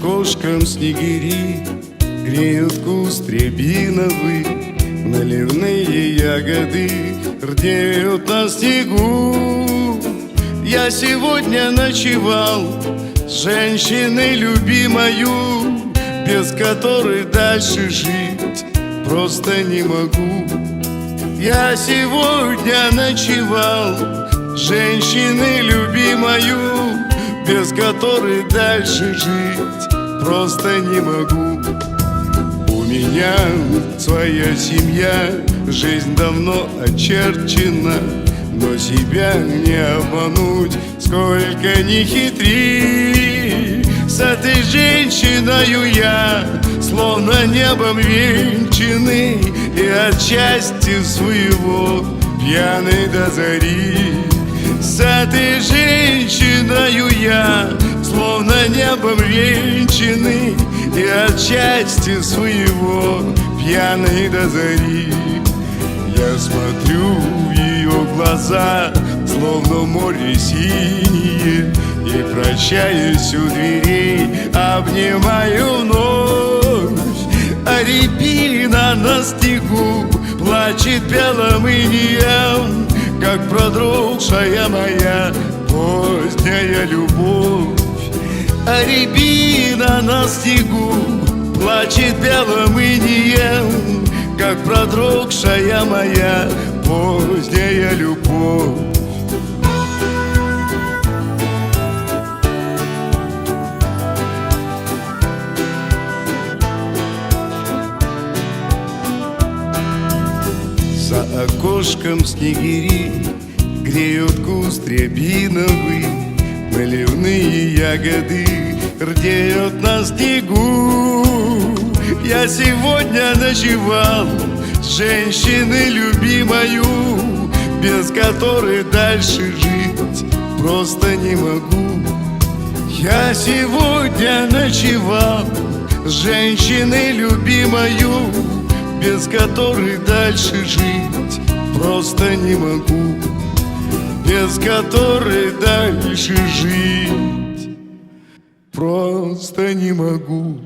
окошком снегири греют куст рябиновый, наливные ягоды рдеют на снегу. Я сегодня ночевал с женщиной любимою, без которой дальше жить просто не могу. Я сегодня ночевал с женщиной любимою, без которой дальше жить просто не могу. У меня своя семья, жизнь давно очерчена, но себя не обмануть, сколько ни хитри. С этой женщиною я словно небом венчанный, и от счастья своего пьяный до зари. С этой женщиною я словно небом венчанный, и от счастья своего пьяный до зари. Я смотрю в ее глаза, словно море синее, и прощаюсь у дверей, обнимаю вновь. А рябина на снегу плачет белым инеем, как продрогшая моя поздняя любовь. А рябина на снегу плачет белым инеем, как продрогшая моя поздняя любовь. За окошком снегири греют куст рябиновый, наливные ягоды рдеют на снегу. Я сегодня ночевал с женщиной любимою, без которой дальше жить просто не могу. Я сегодня ночевал с женщиной любимою, без которой дальше жить просто не могу. Без которой дальше жить просто не могу.